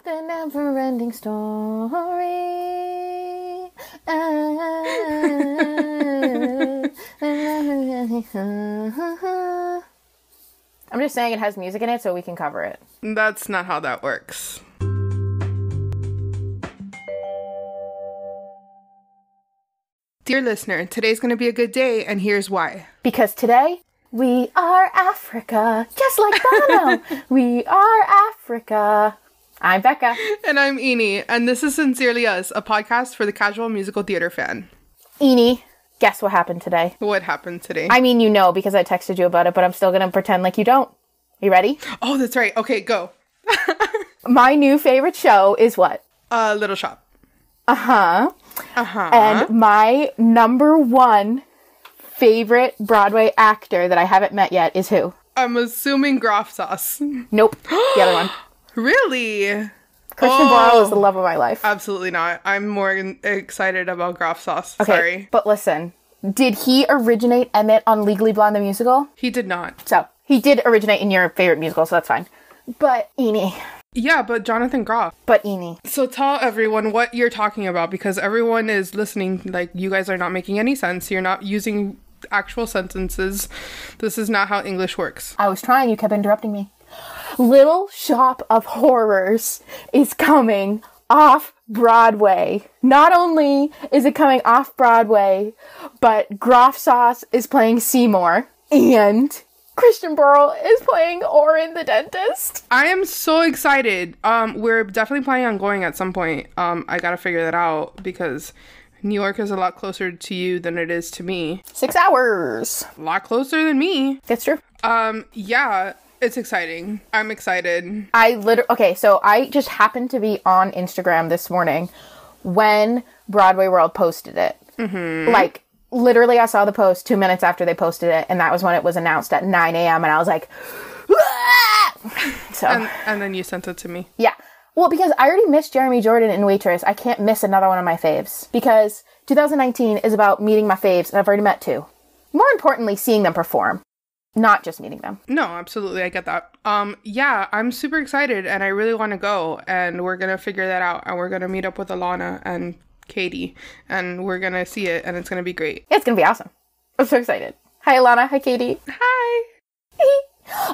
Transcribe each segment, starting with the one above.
The never-ending story. I'm just saying it has music in it so we can cover it. That's not how that works. Dear listener, today's going to be a good day, and here's why. Because today, we are Africa, just like Bono. We are Africa. I'm Becca. And I'm Eni, and this is Sincerely Us, a podcast for the casual musical theater fan. Eni, guess what happened today? What happened today? I mean, you know, because I texted you about it, but I'm still going to pretend like you don't. You ready? Oh, that's right. Okay, go. My new favorite show is what? Little Shop. And my number one favorite Broadway actor that I haven't met yet is who? I'm assuming Groff Sauce. Nope. The other one. Really? Christian Borle is the love of my life. Absolutely not. I'm more excited about Groff Sauce. Okay, Sorry. But listen, did he originate Emmett on Legally Blonde the musical? He did not. So, he did originate in your favorite musical, so that's fine. But Eni. Yeah, but Jonathan Groff. But Eni. So tell everyone what you're talking about, because everyone is listening like you guys are not making any sense. You're not using actual sentences. This is not how English works. I was trying, you kept interrupting me. Little Shop of Horrors is coming off Broadway. Not only is it coming off Broadway, but Groff Sauce is playing Seymour, and Christian Borle is playing Orin the dentist. I am so excited. We're definitely planning on going at some point. I gotta figure that out because New York is a lot closer to you than it is to me. 6 hours. A lot closer than me. That's true. Yeah, it's exciting. I'm excited. Okay, so I just happened to be on Instagram this morning when Broadway World posted it. Mm-hmm. Like, literally, I saw the post 2 minutes after they posted it, and that was when it was announced at 9 a.m., and I was like, so. And then you sent it to me. Yeah. Well, because I already missed Jeremy Jordan in Waitress, I can't miss another one of my faves. Because 2019 is about meeting my faves, and I've already met 2. More importantly, seeing them perform. Not just meeting them. No, absolutely. I get that. Yeah, I'm super excited, and I really want to go, and we're going to figure that out, and we're going to meet up with Alana and Katie, and we're gonna see it, and it's gonna be great. It's gonna be awesome. I'm so excited. Hi, Alana. Hi, Katie. Hi.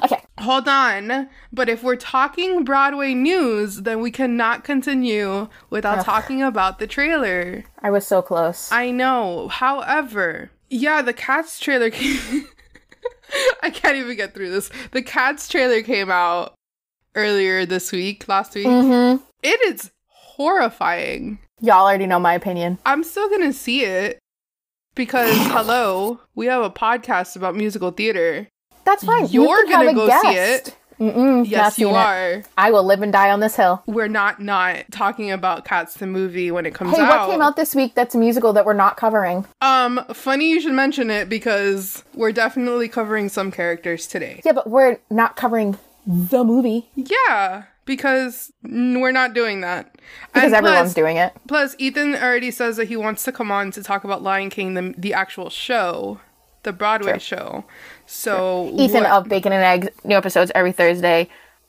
Okay. Hold on. But if we're talking Broadway news, then we cannot continue without talking about the trailer. I was so close. I know. However, yeah, the Cats trailer came... I can't even get through this. The Cats trailer came out earlier this week, last week. Mm-hmm. It is horrifying. Y'all already know my opinion. I'm still gonna see it because, hello, we have a podcast about musical theater. That's fine. You're gonna go see it. Yes, you are. I will live and die on this hill. We're not talking about Cats the movie when it comes out. Hey, what came out this week that's a musical that we're not covering? Funny you should mention it because we're definitely covering some characters today. Yeah, but we're not covering the movie. Yeah. Because we're not doing that. Because everyone's doing it. Plus, Ethan already says that he wants to come on to talk about Lion King, the actual show, the Broadway show. So, Ethan of Bacon and Eggs, new episodes every Thursday.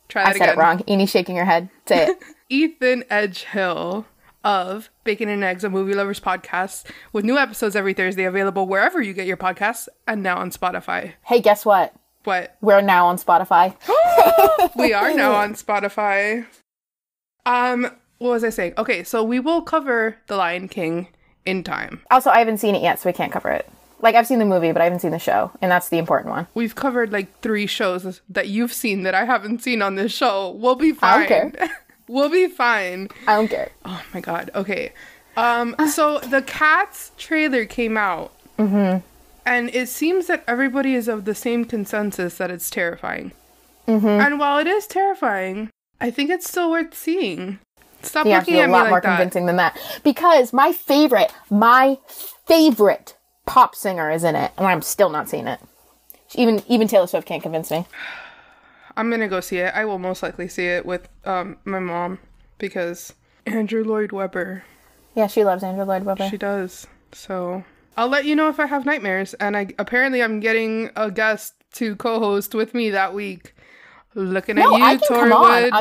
Try that again. I said it wrong. Eni shaking your head. Say it. Ethan Edgehill of Bacon and Eggs, a movie lovers podcast, with new episodes every Thursday, available wherever you get your podcasts, and now on Spotify. Hey, guess what? What? We're now on Spotify. We are now on Spotify. What was I saying? Okay, so we will cover The Lion King in time. Also, I haven't seen it yet, so we can't cover it. Like, I've seen the movie, but I haven't seen the show, and that's the important one. We've covered, like, 3 shows that you've seen that I haven't seen on this show. We'll be fine. I don't care. We'll be fine. I don't care. Oh, my God. Okay. So the Cats trailer came out. Mm-hmm. And it seems that everybody is of the same consensus that it's terrifying. Mm-hmm. And while it is terrifying, I think it's still worth seeing. Stop looking at me like that. You have to be a lot more convincing than that. Because my favorite pop singer is in it, and I'm still not seeing it. Even Taylor Swift can't convince me. I'm gonna go see it. I will most likely see it with my mom, because Andrew Lloyd Webber. Yeah, she loves Andrew Lloyd Webber. She does. So I'll let you know if I have nightmares, and I'm getting a guest to co-host with me that week. Looking at you, I can Tori come on. Wood.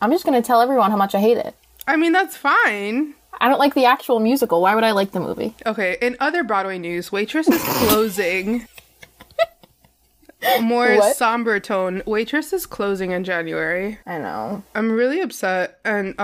I'm I'm just going to tell everyone how much I hate it. I mean, that's fine. I don't like the actual musical. Why would I like the movie? Okay, in other Broadway news, Waitress is closing. More What? somber tone. Waitress is closing in January. I know. I'm really upset. And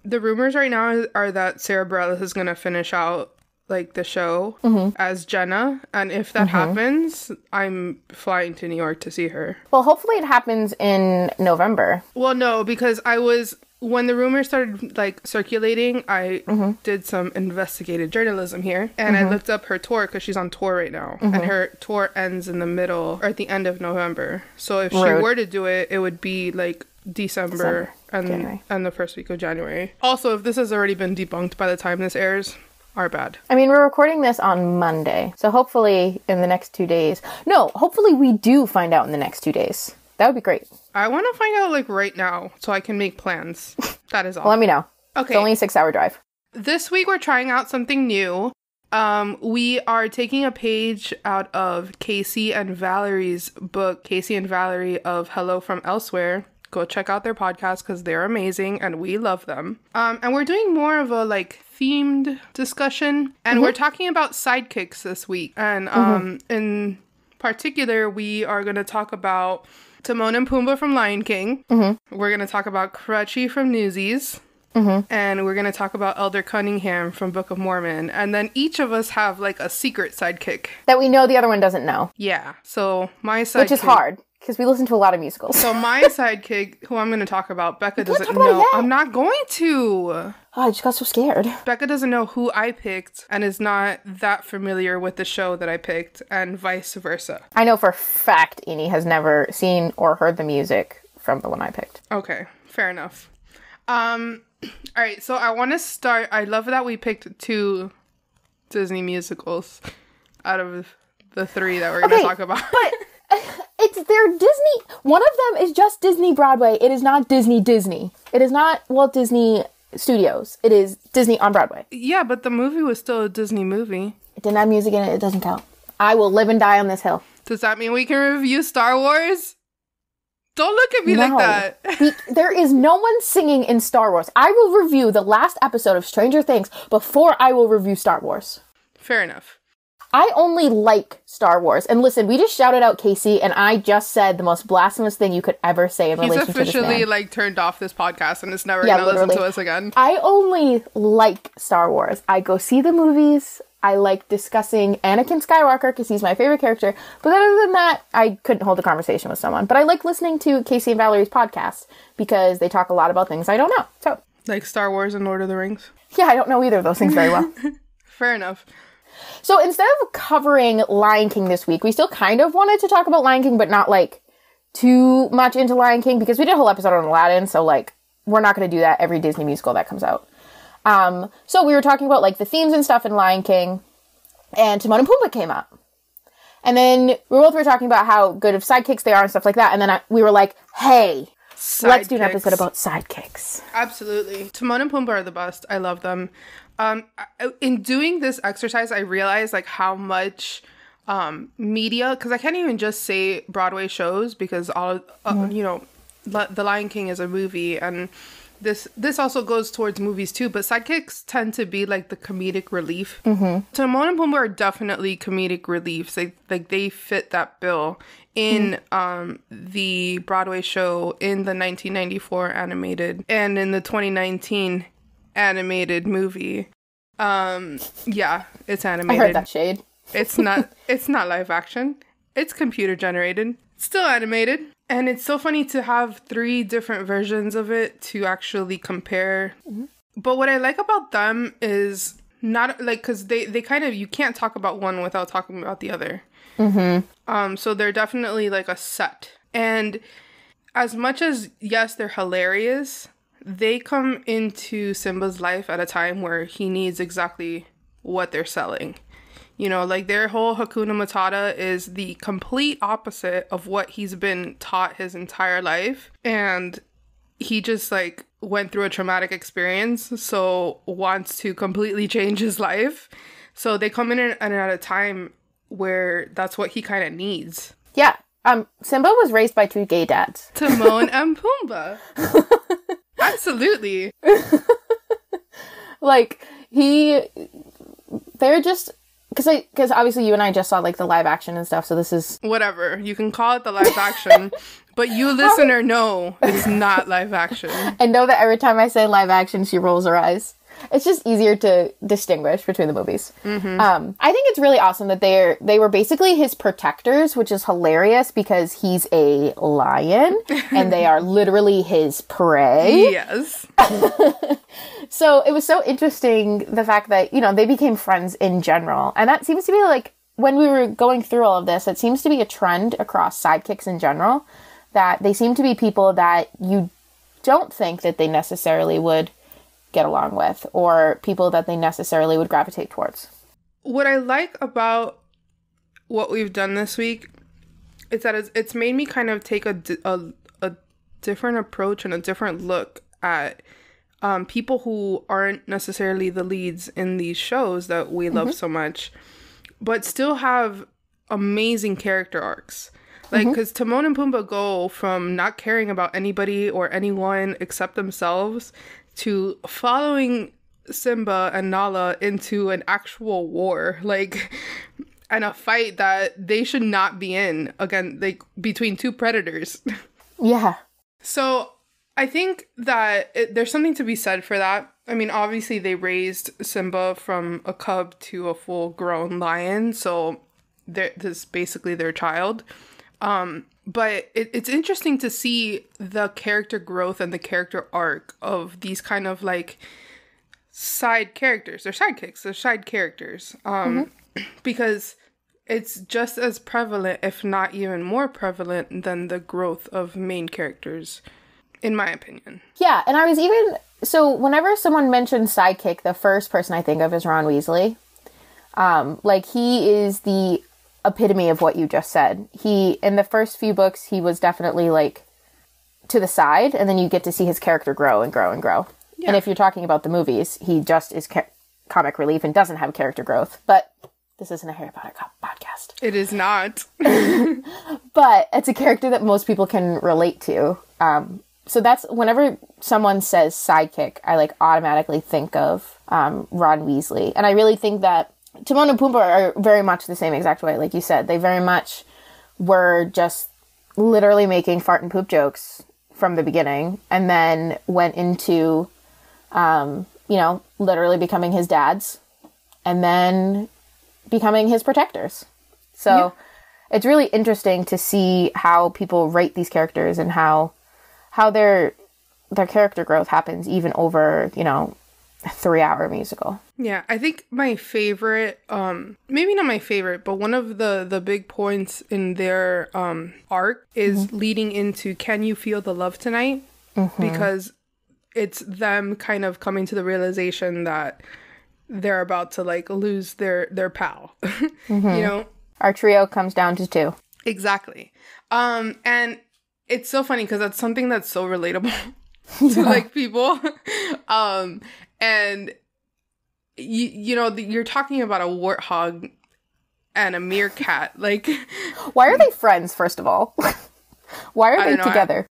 the rumors right now are that Sarah Bareilles is going to finish out like the show as Jenna. And if that happens, I'm flying to New York to see her. Well, hopefully it happens in November. Well, no, because when the rumors started like circulating, I did some investigative journalism here, and I looked up her tour because she's on tour right now, and her tour ends in the middle or at the end of November. So if she were to do it, it would be like December. And the first week of January. Also, if this has already been debunked by the time this airs, our bad. I mean, we're recording this on Monday, so hopefully in the next 2 days. No, hopefully we do find out in the next 2 days. That would be great. I want to find out like right now so I can make plans. That is all. Well, let me know. Okay. It's only a 6-hour drive. This week we're trying out something new. We are taking a page out of Casey and Valerie's book, Casey and Valerie of Hello from Elsewhere. Go check out their podcast because they're amazing and we love them. And we're doing more of a like themed discussion, and we're talking about sidekicks this week. And in particular, we are going to talk about Timon and Pumbaa from Lion King. We're going to talk about Crutchy from Newsies. And we're going to talk about Elder Cunningham from Book of Mormon. And then each of us have like a secret sidekick. That we know the other one doesn't know. Yeah. So my sidekick... Which is hard, because we listen to a lot of musicals. So my sidekick, who I'm going to talk about, Becca doesn't know. I'm not going to. Oh, I just got so scared. Becca doesn't know who I picked and is not that familiar with the show that I picked, and vice versa. I know for a fact Eni has never seen or heard the music from the one I picked. Okay, fair enough. All right, so I want to start. I love that we picked 2 Disney musicals out of the 3 that we're going to talk about. But they're Disney. One of them is just Disney Broadway. It is not Disney. It is not Walt Disney Studios. It is Disney on Broadway. Yeah, but the movie was still a Disney movie. It didn't have music in it. It doesn't count. I will live and die on this hill. Does that mean we can review Star Wars? Don't look at me like that. There is no one singing in Star Wars. I will review the last episode of Stranger Things before I will review Star Wars. Fair enough. I only like Star Wars. And listen, we just shouted out Casey, and I just said the most blasphemous thing you could ever say in relation to this man. He's officially, like, turned off this podcast and is never going to listen to us again. I only like Star Wars. I go see the movies. I like discussing Anakin Skywalker because he's my favorite character. But other than that, I couldn't hold a conversation with someone. But I like listening to Casey and Valerie's podcast because they talk a lot about things I don't know. So, like Star Wars and Lord of the Rings? Yeah, I don't know either of those things very well. Fair enough. So instead of covering Lion King this week, we still kind of wanted to talk about Lion King, but not like too much into Lion King because we did a whole episode on Aladdin. So like, we're not going to do that every Disney musical that comes out. So we were talking about like the themes and stuff in Lion King, and Timon and Pumbaa came up. And then we both were talking about how good of sidekicks they are and stuff like that. And then we were like, hey, let's do an episode about sidekicks. Absolutely. Timon and Pumbaa are the best. I love them. In doing this exercise, I realized like how much media, because I can't even just say Broadway shows because all you know, The Lion King is a movie, and this also goes towards movies too, but sidekicks tend to be like the comedic relief. Timon and Pumbaa are definitely comedic reliefs. They fit that bill in the Broadway show, in the 1994 animated, and in the 2019 animated movie. Yeah, it's animated. I heard that shade. It's not live action. It's computer generated. Still animated. And it's so funny to have 3 different versions of it to actually compare. But what I like about them is not like, because they kind of, you can't talk about one without talking about the other. So they're definitely like a set. And as much as, yes, they're hilarious, they come into Simba's life at a time where he needs exactly what they're selling. You know, like their whole Hakuna Matata is the complete opposite of what he's been taught his entire life. And he just like went through a traumatic experience, so wants to completely change his life. So they come in and at a time where that's what he kind of needs. Yeah. Simba was raised by two gay dads. Timon and Pumbaa. Absolutely. Like, they're just... Because obviously you and I just saw, like, the live action and stuff, so this is... Whatever. You can call it the live action, but you listener know it's not live action. And know that every time I say live action, she rolls her eyes. It's just easier to distinguish between the movies. Mm-hmm. I think it's really awesome that they were basically his protectors, which is hilarious because he's a lion and they are literally his prey. Yes. So it was so interesting, the fact that, you know, they became friends in general. And that seems to be like, when we were going through all of this, it seems to be a trend across sidekicks in general, that they seem to be people that you don't think that they necessarily would get along with, or people that they necessarily would gravitate towards. What I like about what we've done this week is that it's made me kind of take a different approach and a different look at people who aren't necessarily the leads in these shows that we love so much, but still have amazing character arcs. Like, because Timon and Pumbaa go from not caring about anybody or anyone except themselves to following Simba and Nala into an actual war, like, and a fight that they should not be in, again, like, between two predators. Yeah. So I think that there's something to be said for that. I mean, obviously they raised Simba from a cub to a full-grown lion, so this is basically their child. But it's interesting to see the character growth and the character arc of these kind of, like, side characters. They're sidekicks. They're side characters. Because it's just as prevalent, if not even more prevalent, than the growth of main characters, in my opinion. Yeah, and I was even... So whenever someone mentions sidekick, the first person I think of is Ron Weasley. Like, he is the epitome of what you just said. In the first few books, he was definitely, like, to the side, and then you get to see his character grow and grow and grow. Yeah. And if you're talking about the movies, he just is comic relief and doesn't have character growth. But this isn't a Harry Potter podcast. It is not. But it's a character that most people can relate to. So that's, whenever someone says sidekick, I, like, automatically think of Ron Weasley. And I really think that Timon and Pumbaa are very much the same exact way, like you said. They very much were just literally making fart and poop jokes from the beginning, and then went into, literally becoming his dads, and then becoming his protectors. So it's really interesting to see how people rate these characters and how their character growth happens even over, a 3-hour musical. Yeah, I think my favorite, maybe not my favorite, but one of the big points in their arc is leading into Can You Feel the Love Tonight? Because it's them kind of coming to the realization that they're about to, like, lose their pal. Our trio comes down to 2. Exactly. And it's so funny because that's something that's so relatable to, like, people. And you're talking about a warthog and a meerkat. Like, why are they friends, first of all? Why are they together?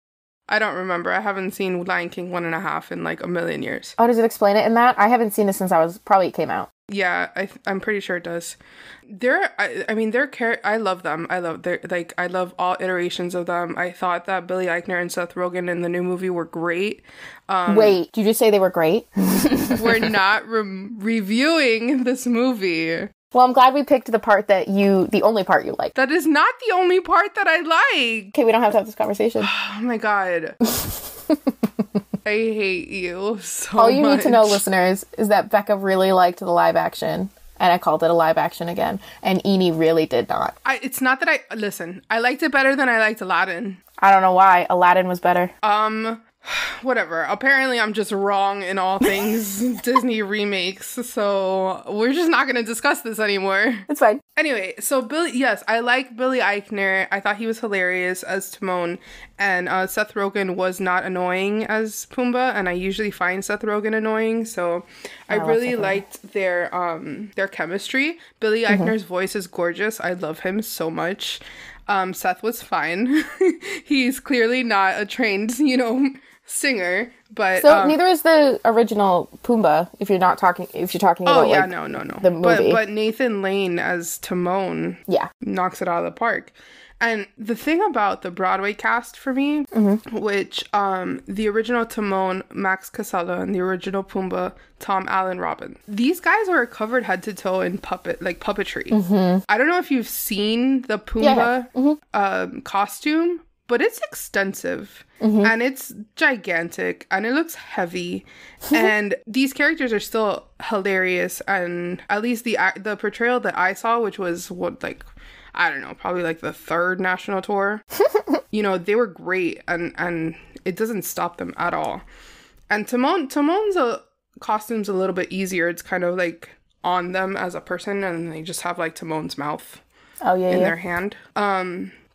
I don't remember. I haven't seen Lion King 1.5 in, like, a million years. Oh, does it explain it in that? I haven't seen it since it came out. Yeah, I'm pretty sure it does. I love them. I love all iterations of them. I thought that Billy Eichner and Seth Rogen in the new movie were great. Wait, did you say they were great? We're not reviewing this movie. Well, I'm glad we picked the only part you like. That is not the only part that I like. Okay, we don't have to have this conversation. Oh my god. I hate you so much. All you need to know, listeners, is that Becca really liked the live action, and I called it a live action again, and Eni really did not. It's not that I liked it better than I liked Aladdin. I don't know why. Aladdin was better. Whatever. Apparently I'm just wrong in all things Disney remakes, so we're just not going to discuss this anymore. It's fine. Anyway, so I like Billy Eichner. I thought he was hilarious as Timon, and Seth Rogen was not annoying as Pumbaa, and I usually find Seth Rogen annoying, so I really liked their chemistry. Billy Eichner's voice is gorgeous. I love him so much. Seth was fine. He's clearly not a trained, singer, but so neither is the original Pumbaa. If you're talking about no, the movie, but Nathan Lane as Timon, knocks it out of the park. And the thing about the Broadway cast for me, which the original Timon, Max Casella, and the original Pumbaa, Tom Allen Robin, these guys are covered head to toe in puppetry. I don't know if you've seen the Pumbaa costume, but it's extensive and it's gigantic and it looks heavy. And these characters are still hilarious. And at least the portrayal that I saw, which was I don't know, probably like the third national tour, they were great and it doesn't stop them at all. And Timon's costume's a little bit easier. It's kind of like on them as a person and they just have like Timon's mouth in their hand.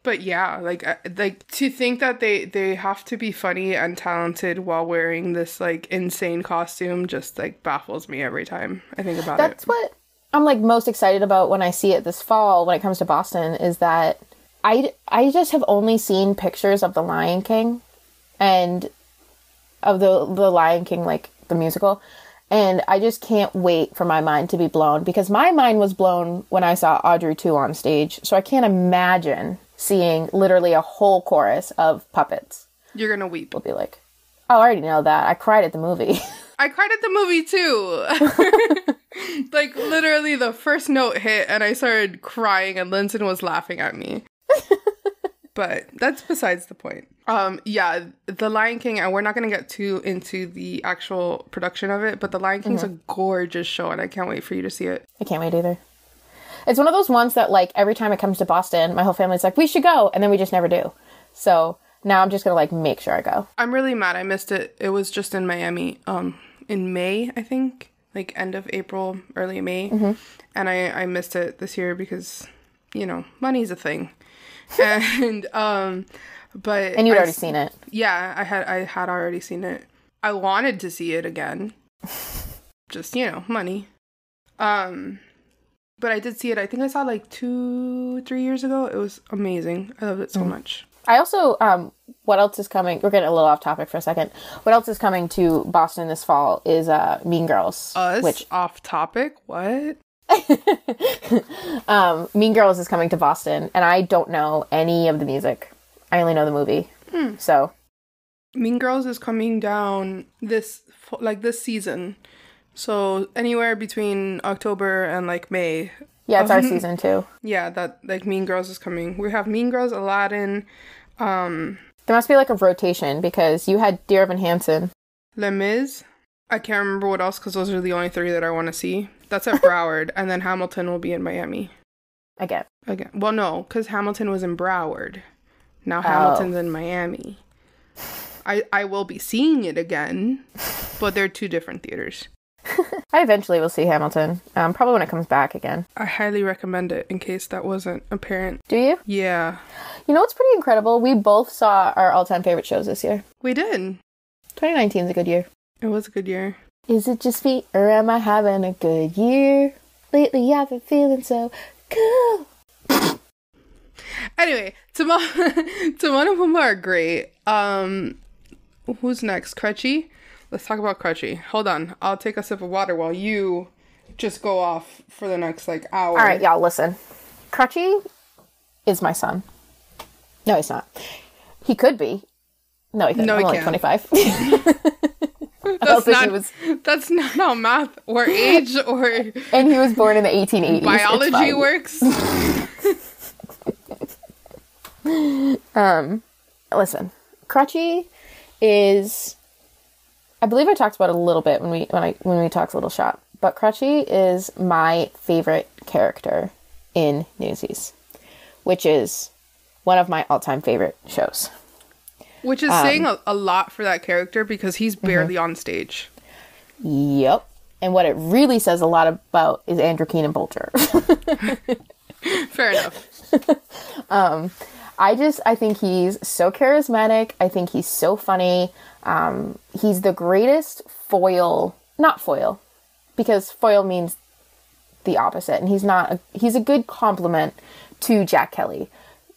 But yeah, like to think that they have to be funny and talented while wearing this like insane costume just like baffles me every time I think about it. That's what I'm like most excited about when I see it this fall when it comes to Boston is that I just have only seen pictures of The Lion King and of the Lion King, like the musical. And I just can't wait for my mind to be blown because my mind was blown when I saw Audrey 2 on stage. So I can't imagine seeing literally a whole chorus of puppets. You're going to weep. We'll be like, oh, I already know that. I cried at the movie. I cried at the movie too. Like literally the first note hit and I started crying and Linton was laughing at me. But that's besides the point. The Lion King, and we're not going to get too into the actual production of it, but The Lion King's a gorgeous show and I can't wait for you to see it. I can't wait either. It's one of those ones that like every time it comes to Boston, my whole family's like, we should go. And then we just never do. So now I'm just going to like make sure I go. I'm really mad I missed it. It was just in Miami in May, I think, like end of April, early May. And I missed it this year because, money's a thing. And but and you'd already seen it. Yeah, I had already seen it. I wanted to see it again. Just, money. But I did see it. I think I saw like 2-3 years ago. It was amazing. I loved it so much. I also, what else is coming? We're getting a little off topic for a second. What else is coming to Boston this fall is Mean Girls. Which off topic? What? Mean Girls is coming to Boston, and I don't know any of the music. I only know the movie. So, Mean Girls is coming down this season. So anywhere between October and like May. Yeah, it's our season too. Yeah, that like Mean Girls is coming. We have Mean Girls, Aladdin. There must be like a rotation because you had Dear Evan Hansen. Les Mis. I can't remember what else because those are the only 3 that I want to see. That's at Broward, and then Hamilton will be in Miami. Again. Well, no, because Hamilton was in Broward. Now Hamilton's in Miami. I will be seeing it again, but they're 2 different theaters. I eventually will see Hamilton, probably when it comes back again. I highly recommend it in case that wasn't apparent. Do you? Yeah. You know what's pretty incredible? We both saw our all-time favorite shows this year. We did. 2019 is a good year. It was a good year. Is it just me, or am I having a good year? Lately I've been feeling so cool. Anyway, Timon and Pumbaa are great. Who's next? Crutchy? Let's talk about Crutchy. Hold on. I'll take a sip of water while you just go off for the next, hour. All right, y'all, listen. Crutchy is my son. No, he's not. He could be. No, he couldn't. No, I'm he only can't. 25. That's not how math or age or... And he was born in the 1880s. Biology works. Listen. Crutchy is... I believe I talked about it a little bit when we talked Little Shop, but Crutchy is my favorite character in Newsies, which is one of my all-time favorite shows. Which is saying a lot for that character because he's barely on stage. Yep. And what it really says a lot about is Andrew Keenan Bolger. Fair enough. I think he's so charismatic. I think he's so funny. He's the greatest not foil, because foil means the opposite. And he's a good compliment to Jack Kelly.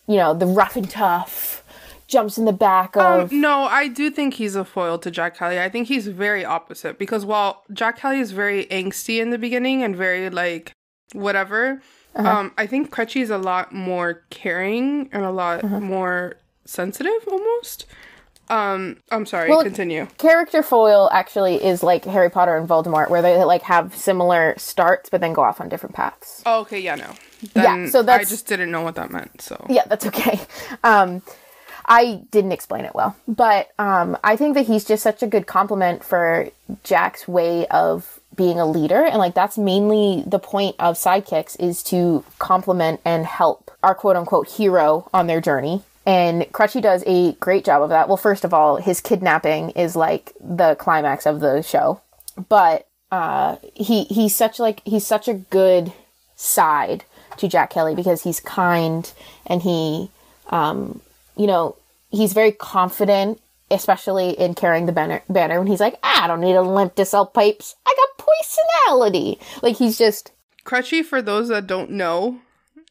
the rough and tough, jumps in the back of... No, I do think he's a foil to Jack Kelly. I think he's very opposite, because while Jack Kelly is very angsty in the beginning and very, like, whatever, I think Crutchy is a lot more caring and a lot more sensitive, almost. I'm sorry, continue. Character foil actually is like Harry Potter and Voldemort, where they, like, have similar starts, but then go off on different paths. Oh, okay, yeah, no. Then so I just didn't know what that meant, so... Yeah, that's okay. I didn't explain it well, but I think that he's just such a good complement for Jack's way of being a leader, and, like, that's mainly the point of sidekicks, is to complement and help our quote-unquote hero on their journey, and Crutchy does a great job of that. Well, first of all, his kidnapping is, like, the climax of the show, but he's such a good side to Jack Kelly, because he's kind, and he... he's very confident, especially in carrying the banner when he's like, I don't need a limp to sell pipes. I got personality. Like, he's just... Crutchy, for those that don't know,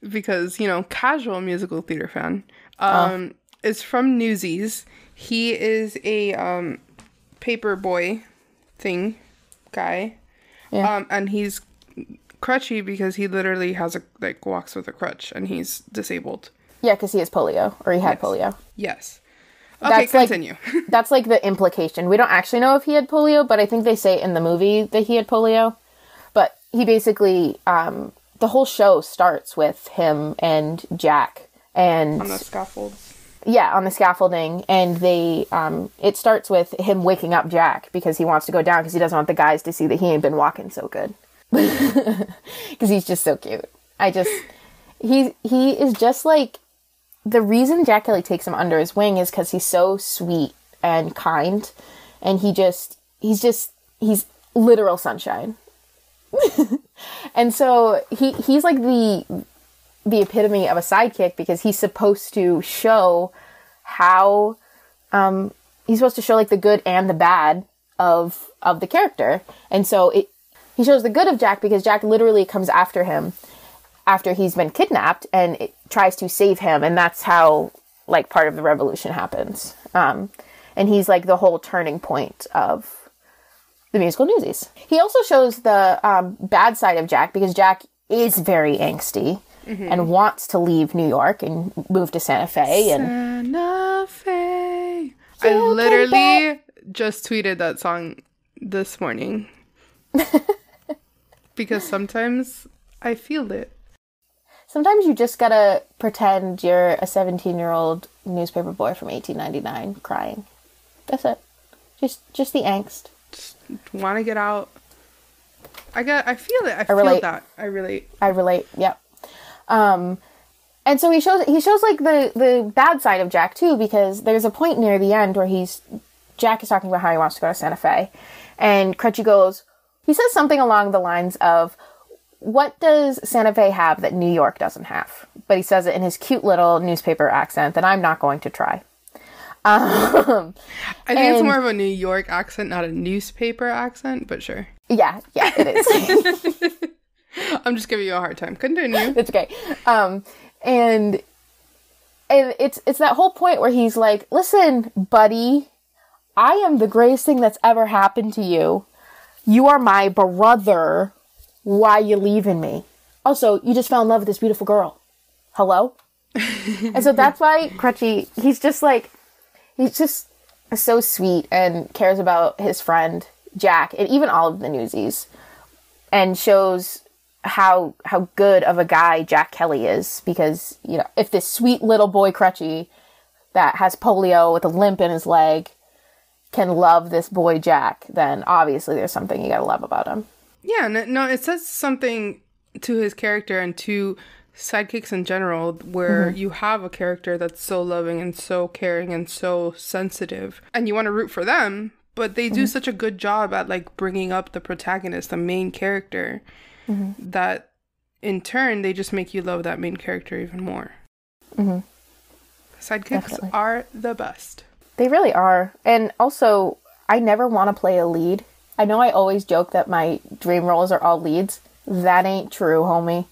because, casual musical theater fan, is from Newsies. He is a paper boy thing guy. Yeah. And he's crutchy because he literally has walks with a crutch, and he's disabled. Yeah, because he has polio, or he had polio. Yes. Okay, continue. That's like the implication. We don't actually know if he had polio, but I think they say in the movie that he had polio. But he basically, the whole show starts with him and Jack. And on the scaffolds. Yeah, on the scaffolding. And they, it starts with him waking up Jack because he wants to go down because he doesn't want the guys to see that he ain't been walking so good. Because he's just so cute. He is just like... The reason Jack Kelly takes him under his wing is because he's so sweet and kind, and he's literal sunshine. And so he's like the epitome of a sidekick, because he's supposed to show how he's supposed to show like the good and the bad of the character. And so he shows the good of Jack because Jack literally comes after him after he's been kidnapped, and it tries to save him, and that's how, like, part of the revolution happens. And he's, like, the whole turning point of the musical Newsies. He also shows the bad side of Jack, because Jack is very angsty and wants to leave New York and move to Santa Fe. Santa Fe. I literally just tweeted that song this morning. Because sometimes I feel it. Sometimes you just gotta pretend you're a 17-year-old newspaper boy from 1899 crying. That's it. Just the angst. Just want to get out. I feel it. I feel that. I relate. Yep. And so he shows like the bad side of Jack too, because there's a point near the end where Jack is talking about how he wants to go to Santa Fe, and Crutchy he says something along the lines of, what does Santa Fe have that New York doesn't have? But he says it in his cute little newspaper accent that I'm not going to try. I think it's more of a New York accent, not a newspaper accent, but sure. Yeah, it is. I'm just giving you a hard time. Continue. It's okay. And it's that whole point where he's like, listen, buddy, I am the greatest thing that's ever happened to you. You are my brother. Why you leaving me? Also, you just fell in love with this beautiful girl. Hello? And so that's why Crutchy, he's just so sweet and cares about his friend, Jack, and even all of the Newsies, and shows how good of a guy Jack Kelly is, because, if this sweet little boy Crutchy that has polio with a limp in his leg can love this boy Jack, then obviously there's something you gotta love about him. Yeah, no, it says something to his character and to sidekicks in general, where you have a character that's so loving and so caring and so sensitive, and you want to root for them, but they do such a good job at, like, bringing up the protagonist, the main character, that in turn they just make you love that main character even more. Sidekicks Definitely. Are the best. They really are. And also, I never want to play a lead. I know I always joke that my dream roles are all leads. That ain't true, homie.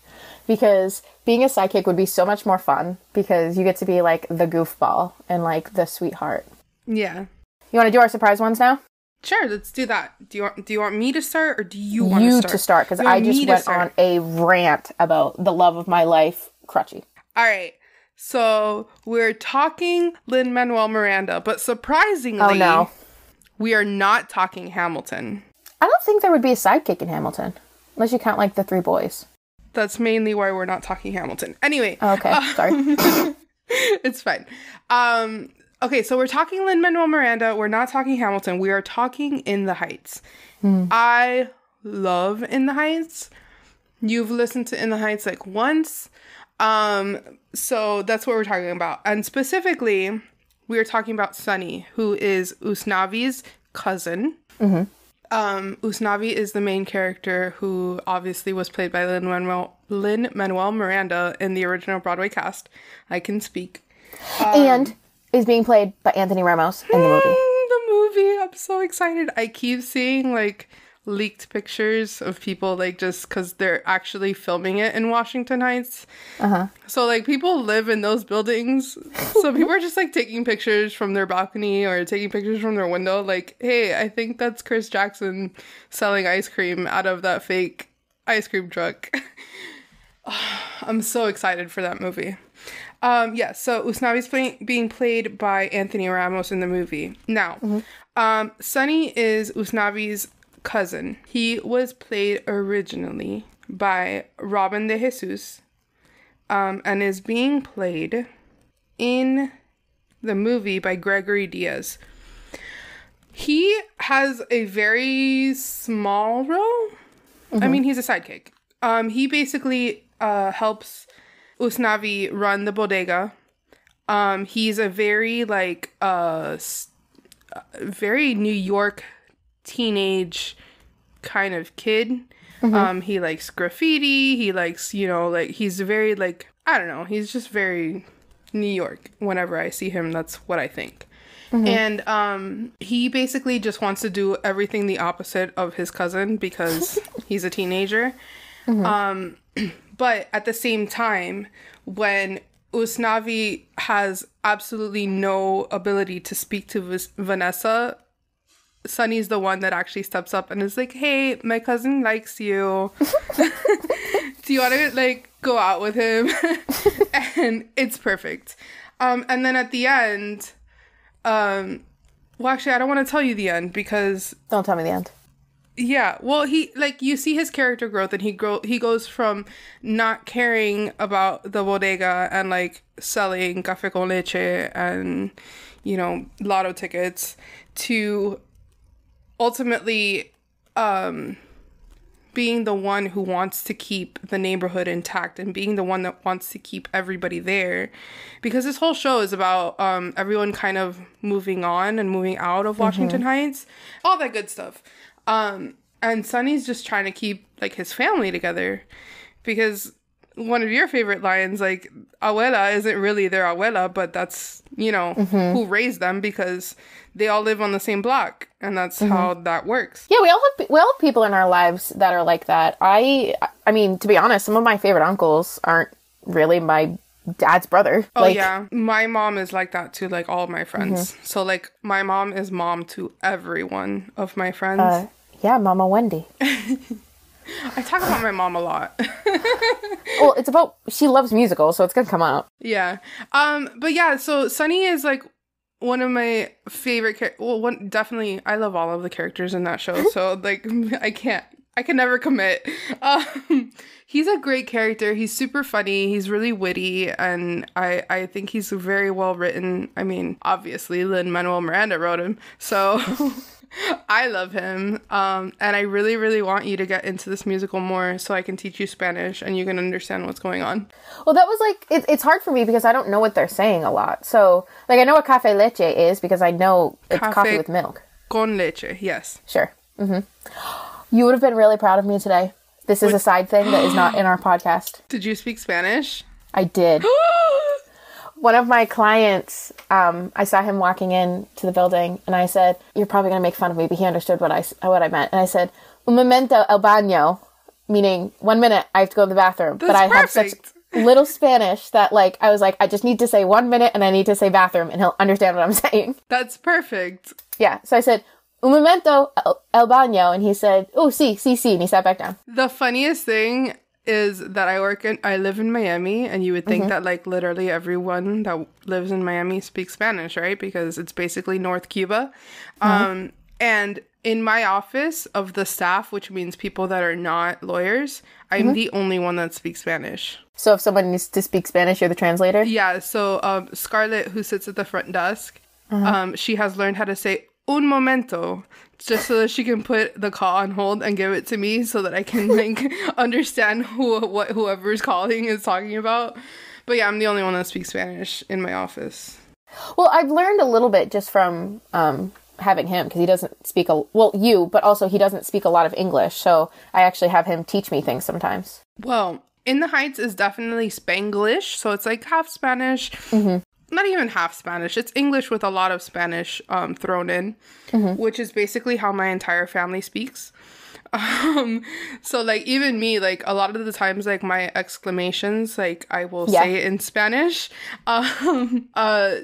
because being a sidekick would be so much more fun because you get to be like the goofball and like the sweetheart. Yeah. You want to do our surprise ones now? Sure, let's do that. Do you want me to start or do you want to start? You to start because I just went on a rant about the love of my life, Crutchy. All right. So we're talking Lin-Manuel Miranda, but surprisingly, we are not talking Hamilton. I don't think there would be a sidekick in Hamilton, unless you count like the 3 boys. That's mainly why we're not talking Hamilton. Anyway. Okay, sorry. It's fine. Okay, so we're talking Lin-Manuel Miranda. We're not talking Hamilton. We are talking In the Heights. I love In the Heights. You've listened to In the Heights like once. So that's what we're talking about. And specifically, we are talking about Sunny, who is Usnavi's cousin. Usnavi is the main character who obviously was played by Lin-Manuel Miranda in the original Broadway cast. I can speak. And is being played by Anthony Ramos in the movie. The movie. I'm so excited. I keep seeing like leaked pictures of people like just because they're actually filming it in Washington Heights. So like people live in those buildings. So people are just like taking pictures from their balcony or taking pictures from their window. Like, hey, I think that's Chris Jackson selling ice cream out of that fake ice cream truck. I'm so excited for that movie. So Usnavi's being played by Anthony Ramos in the movie. Now, Sunny is Usnavi's cousin. He was played originally by Robin de Jesus, and is being played in the movie by Gregory Diaz. He has a very small role. I mean, he's a sidekick. He basically helps Usnavi run the bodega. He's a very like very New York teenage kind of kid. He likes graffiti. He likes, like he's very like, I don't know. He's just very New York. Whenever I see him, that's what I think. And he basically just wants to do everything the opposite of his cousin because he's a teenager. But at the same time, when Usnavi has absolutely no ability to speak to Vanessa, Sunny's the one that actually steps up and is like, hey, my cousin likes you. Do you want to like go out with him? And it's perfect. And then at the end, well, actually, I don't want to tell you the end because... Don't tell me the end. Yeah, well, he, like, you see his character growth, and he goes from not caring about the bodega and, like, selling café con leche and, lotto tickets to ultimately being the one who wants to keep the neighborhood intact and being the one that wants to keep everybody there. Because this whole show is about everyone kind of moving on and moving out of Washington Heights. All that good stuff. And Sunny's just trying to keep, like, his family together. Because one of your favorite lines, like, abuela isn't really their abuela, but that's, who raised them because they all live on the same block. And that's how that works. Yeah, we all have people in our lives that are like that. I mean, to be honest, some of my favorite uncles aren't really my dad's brother. Oh, yeah. My mom is like that to, like, all of my friends. So, like, my mom is mom to every one of my friends. Yeah, Mama Wendy. I talk about my mom a lot. Well, it's about, she loves musicals, so it's gonna come out. Yeah. But yeah, so Sunny is, like, one of my favorite definitely, I love all of the characters in that show, so, like, I can never commit. He's a great character. He's super funny. He's really witty, and I think he's very well written. I mean, obviously, Lin-Manuel Miranda wrote him, so I love him. And I really, really want you to get into this musical more so I can teach you Spanish and you can understand what's going on. Well, that was like, it's hard for me because I don't know what they're saying a lot. So, like, I know what café leche is because I know it's coffee with milk. Con leche, yes. Sure. You would have been really proud of me today. This is a side thing that is not in our podcast. Did you speak Spanish? I did. One of my clients, I saw him walking in to the building, and I said, "You're probably going to make fun of me," but he understood what I meant. And I said, "Un momento, el baño," meaning 1 minute, I have to go to the bathroom. That's but I perfect. have such little Spanish that, like, I was like, I just need to say 1 minute and I need to say bathroom and he'll understand what I'm saying. That's perfect. Yeah, so I said, un momento, el baño, and he said, oh, sí, and he sat back down. The funniest thing is that I live in Miami, and you would think that, like, literally everyone that lives in Miami speaks Spanish, right? Because it's basically North Cuba. And in my office of the staff, which means people that are not lawyers, I'm the only one that speaks Spanish. So if someone needs to speak Spanish, you're the translator? Yeah, so Scarlett, who sits at the front desk, she has learned how to say un momento, just so that she can put the call on hold and give it to me so that I can, like, understand what whoever's calling is talking about. But yeah, I'm the only one that speaks Spanish in my office. Well, I've learned a little bit just from having him, because he doesn't speak but also he doesn't speak a lot of English, so I actually have him teach me things sometimes. Well, In the Heights is definitely Spanglish, so it's like half Spanish. Not even half Spanish. It's English with a lot of Spanish thrown in, which is basically how my entire family speaks. So, like, even me, like, a lot of the times, like, my exclamations, like, I will say it in Spanish. You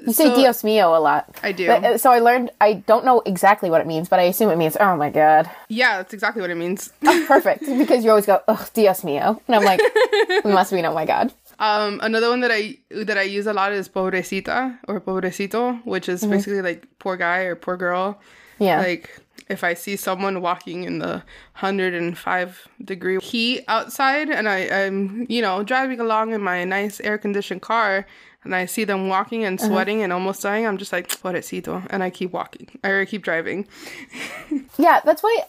say Dios mío a lot. I do. So I learned, I don't know exactly what it means, but I assume it means, oh my God. Yeah, that's exactly what it means. Oh, perfect. Because you always go, oh, Dios mío. And I'm like, it must mean, oh my God. Another one that I use a lot is pobrecita or pobrecito, which is basically like poor guy or poor girl. Yeah. Like, if I see someone walking in the 105-degree heat outside and I'm, driving along in my nice air-conditioned car and I see them walking and sweating and almost dying, I'm just like, pobrecito, and I keep walking. I keep driving. Yeah, that's why,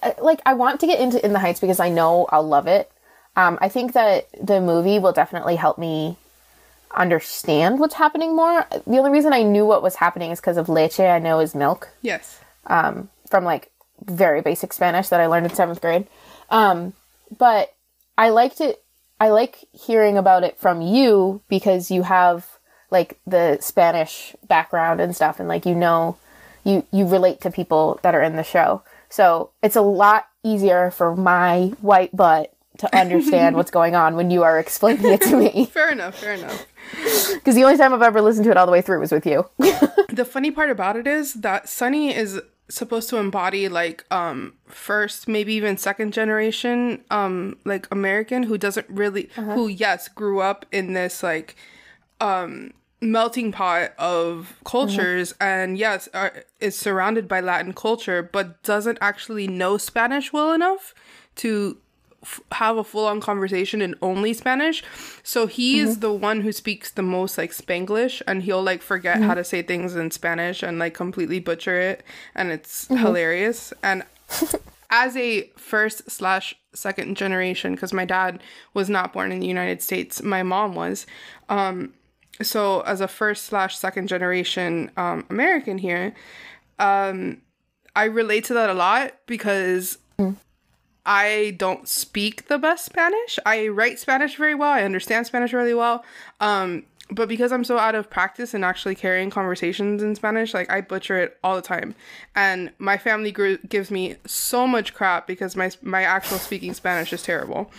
I want to get into In the Heights because I know I'll love it. I think that the movie will definitely help me understand what's happening more. The only reason I knew what was happening is because of leche, I know is milk. Yes. From, like, very basic Spanish that I learned in 7th grade. But I liked it. I like hearing about it from you because you have, like, the Spanish background and stuff. And, like, you relate to people that are in the show. So it's a lot easier for my white butt to understand what's going on when you are explaining it to me. Fair enough. Because the only time I've ever listened to it all the way through was with you. The funny part about it is that Sunny is supposed to embody, like, first, maybe even second generation, like, American who doesn't really, who, yes, grew up in this, like, melting pot of cultures and, yes, is surrounded by Latin culture, but doesn't actually know Spanish well enough to have a full-on conversation in only Spanish. So he is the one who speaks the most, like, Spanglish, and he'll, like, forget how to say things in Spanish and, like, completely butcher it, and it's hilarious. And as a first/second generation, because my dad was not born in the United States, my mom was, so as a first/second generation American here, I relate to that a lot because I don't speak the best Spanish. I write Spanish very well. I understand Spanish really well. But because I'm so out of practice and actually carrying conversations in Spanish, like, I butcher it all the time. And my family gives me so much crap because my actual speaking Spanish is terrible.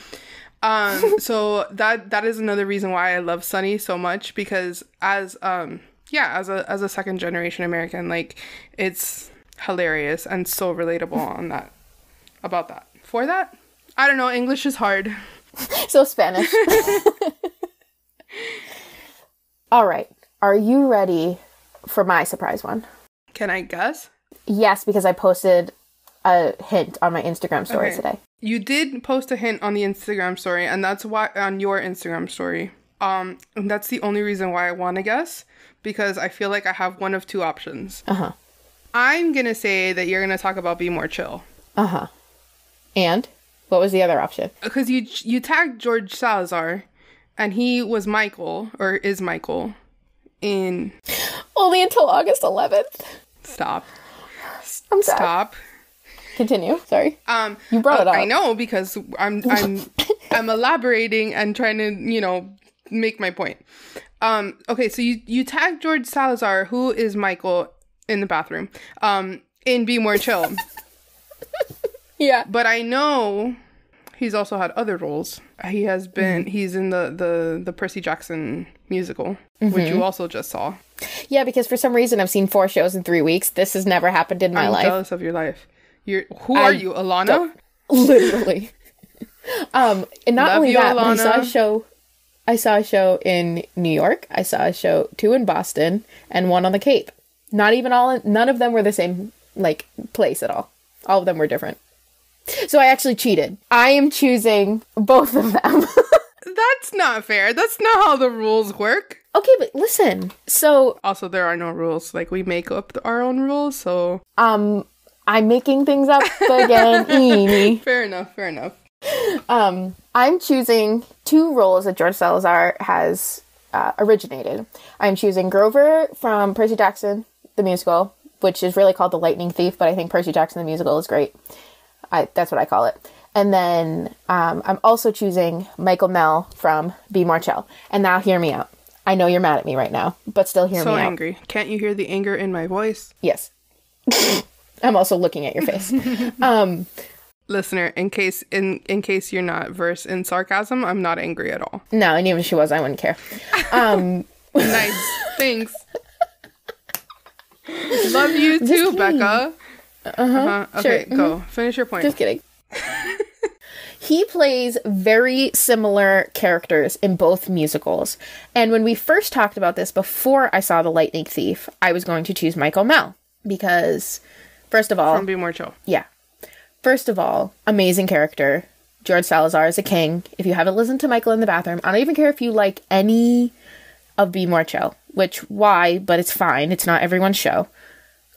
So that is another reason why I love Sunny so much, because as a second generation American, like, it's hilarious and so relatable about that. For that, I don't know, English is hard. So Spanish. All right. Are you ready for my surprise one? Can I guess? Yes, because I posted a hint on my Instagram story today. You did post a hint on the Instagram story, and that's why on your Instagram story. And that's the only reason why I want to guess, because I feel like I have one of two options. I'm going to say that you're going to talk about Be More Chill. And what was the other option? Because you tagged George Salazar, and he was Michael, or is Michael, in... Only until August 11th. Stop. I'm sorry. Stop. Continue. Sorry. You brought it up. I know, because I'm elaborating and trying to, make my point. Okay, so you tagged George Salazar, who is Michael, in the bathroom, in Be More Chill. Yeah. But I know he's also had other roles. He's in the Percy Jackson musical, which you also just saw. Yeah, because for some reason I've seen 4 shows in 3 weeks. This has never happened in my life. I'm jealous of your life. Who are you, Alana? Literally. And not Love only you, that, but Alana. I saw a show in New York. I saw a show 2 in Boston and 1 on the Cape. None of them were the same like place at all. All of them were different. So I actually cheated. I am choosing both of them. That's not fair. That's not how the rules work. Okay, but listen. So Also, there are no rules. Like, we make up our own rules, so... I'm making things up again. Eeny. Fair enough. I'm choosing 2 roles that George Salazar has originated. I'm choosing Grover from Percy Jackson, the musical, which is really called The Lightning Thief, but I think Percy Jackson, the musical, is great. That's what I call it. And then I'm also choosing Michael Mell from Be More Chill. And now hear me out. I know you're mad at me right now, but still hear me out. So angry. Can't you hear the anger in my voice? Yes. I'm also looking at your face. Listener, in case you're not versed in sarcasm, I'm not angry at all. No, and even if she was, I wouldn't care. Nice. Thanks. Love you too, Becca. Okay, sure. go. Finish your point. Just kidding. He plays very similar characters in both musicals. And when we first talked about this before I saw The Lightning Thief, I was going to choose Michael Mell. Because, first of all... From Be More Chill. Yeah. First of all, amazing character. George Salazar is a king. If you haven't listened to Michael in the Bathroom, I don't even care if you like any of Be More Chill. Why, but it's fine. It's not everyone's show.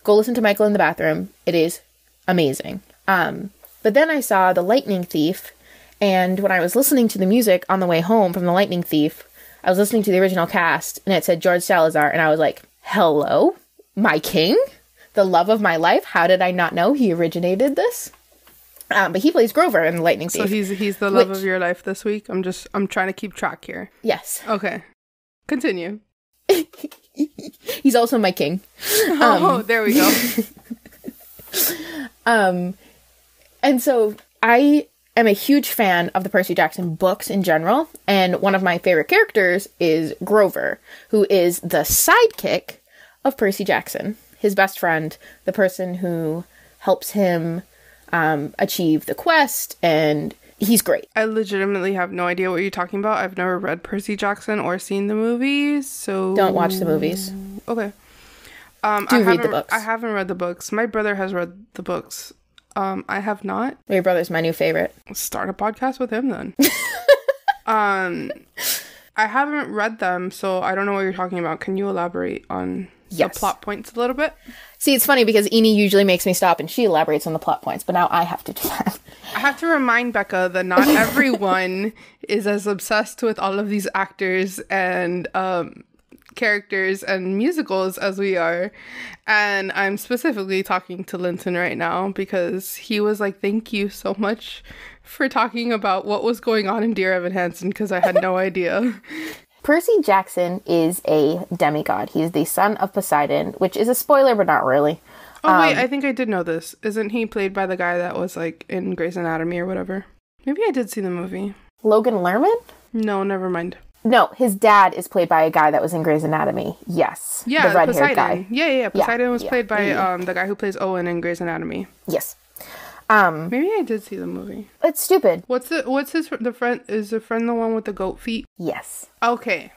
Go listen to Michael in the Bathroom. It is amazing. But then I saw The Lightning Thief, and when I was listening to the music on the way home from The Lightning Thief, I was listening to the original cast, and it said George Salazar, and I was like, hello? My king? The love of my life? How did I not know he originated this? But he plays Grover in The Lightning Thief. So he's the love of your life this week? I'm trying to keep track here. Yes. Okay. Continue. He's also my king. There we go. And so I am a huge fan of the Percy Jackson books in general, and one of my favorite characters is Grover, who is the sidekick of Percy Jackson, his best friend, the person who helps him achieve the quest, and he's great. I legitimately have no idea what you're talking about. I've never read Percy Jackson or seen the movies, so... Don't watch the movies. Okay. Read the books. I haven't read the books. My brother has read the books. I have not. Your brother's my new favorite. Start a podcast with him then. I haven't read them, so I don't know what you're talking about. Can you elaborate on the plot points a little bit? See, it's funny because Eni usually makes me stop and she elaborates on the plot points, but now I have to do that. I have to remind Becca that not everyone is as obsessed with all of these actors and characters and musicals as we are. And I'm specifically talking to Linton right now because he was like, thank you so much for talking about what was going on in Dear Evan Hansen, because I had no idea. Percy Jackson is a demigod. He's the son of Poseidon, which is a spoiler, but not really. Oh, wait, I think I did know this. Isn't he played by the guy that was like in Grey's Anatomy or whatever? Maybe I did see the movie. Logan Lerman? No, never mind. No, his dad is played by a guy that was in Grey's Anatomy. Yes. Yeah, the red-haired Poseidon. guy. Yeah. Poseidon was played by the guy who plays Owen in Grey's Anatomy. Yes. Maybe I did see the movie. It's stupid. The friend, is the friend the one with the goat feet? Yes. Okay.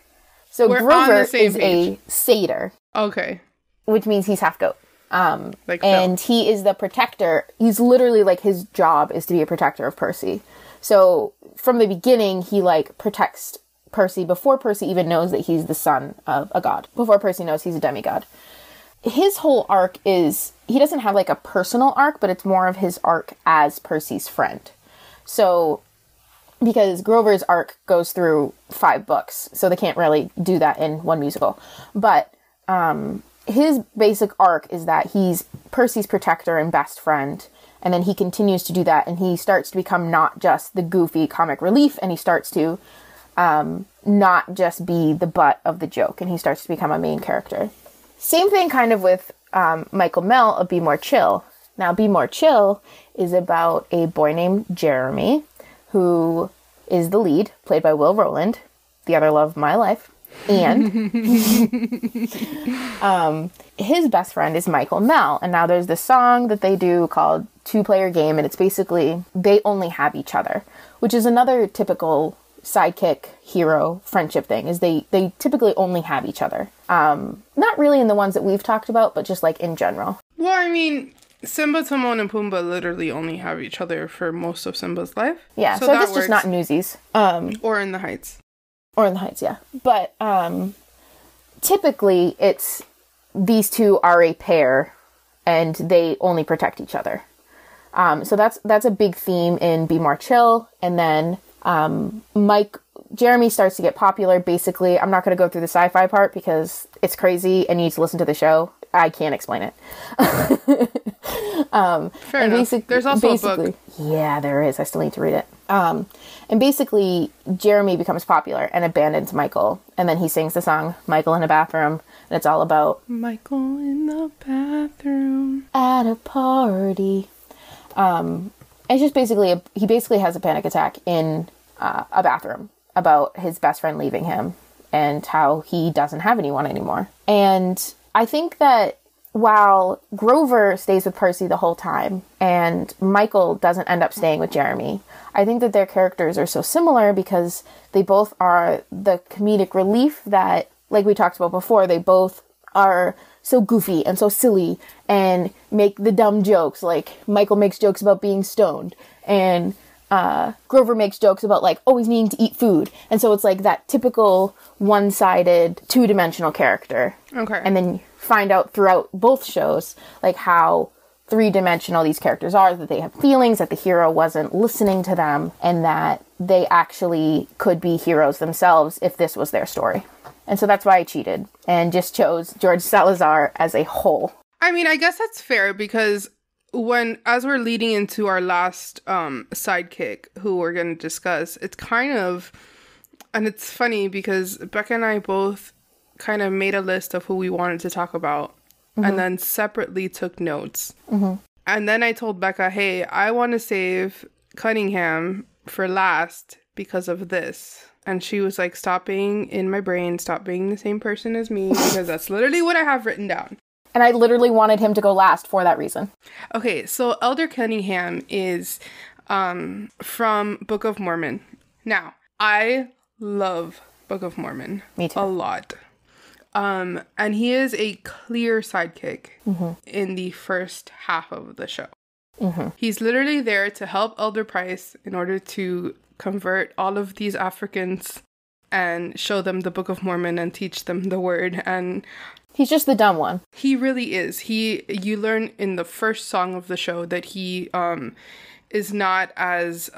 So We're on Grover the same is page. a satyr. Okay. Which means he's half goat. Like and Phil. he is the protector. He's literally like, his job is to be a protector of Percy. So from the beginning, he like protects Percy before Percy even knows that he's the son of a god. Before Percy knows he's a demigod. His whole arc is, he doesn't have like a personal arc, but it's more of his arc as Percy's friend. So, because Grover's arc goes through 5 books, so they can't really do that in one musical. But his basic arc is that he's Percy's protector and best friend, and then he continues to do that, and he starts to become not just the goofy comic relief, and he starts to not just be the butt of the joke, and he starts to become a main character. Same thing kind of with Michael Mell of Be More Chill. Now, Be More Chill is about a boy named Jeremy who is the lead, played by Will Rowland, the other love of my life. And his best friend is Michael Mell. And now there's this song that they do called Two-Player Game, and it's basically they only have each other, which is another typical sidekick hero friendship thing, is they typically only have each other. Not really in the ones that we've talked about, but just like in general. Well, I mean, Simba, Timon, and Pumbaa literally only have each other for most of Simba's life. Yeah, so I guess just not in Newsies. Or in the Heights. Or in the Heights, yeah. But typically it's these two are a pair and they only protect each other. So that's a big theme in Be More Chill. And then Jeremy starts to get popular. Basically, I'm not going to go through the sci-fi part because it's crazy and you need to listen to the show. I can't explain it. Fair enough. There's also a book. Yeah, there is. I still need to read it. And basically, Jeremy becomes popular and abandons Michael. And then he sings the song, Michael in a Bathroom. And it's all about Michael in the bathroom. At a party. It's just basically, he basically has a panic attack in a bathroom about his best friend leaving him and how he doesn't have anyone anymore. And I think that while Grover stays with Percy the whole time and Michael doesn't end up staying with Jeremy, I think that their characters are so similar because they both are the comedic relief that, like we talked about before, they both are so goofy and so silly and make the dumb jokes. Like Michael makes jokes about being stoned and Grover makes jokes about like always needing to eat food. And so it's like that typical one-sided, two-dimensional character. Okay. And then find out throughout both shows like how three-dimensional these characters are, that they have feelings, that the hero wasn't listening to them, and that they actually could be heroes themselves if this was their story. And so that's why I cheated and just chose George Salazar as a whole. I mean, I guess that's fair because as we're leading into our last sidekick who we're going to discuss, it's kind of, and it's funny because Becca and I both kind of made a list of who we wanted to talk about and then separately took notes. And then I told Becca, hey, I want to save Cunningham for last because of this. And she was like, stop being in my brain, stop being the same person as me, because that's literally what I have written down. And I literally wanted him to go last for that reason. Okay, so Elder Cunningham is from Book of Mormon. Now, I love Book of Mormon. Me too. A lot. And he is a clear sidekick in the first half of the show. He's literally there to help Elder Price in order to convert all of these Africans and show them the Book of Mormon and teach them the word. And he's just the dumb one. He really is. You learn in the first song of the show that he is not as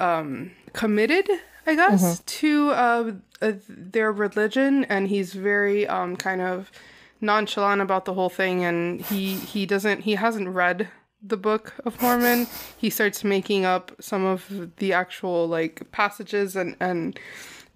committed, I guess, to their religion, and he's very kind of nonchalant about the whole thing, and he hasn't read the Book of Mormon. He starts making up some of the actual like passages, and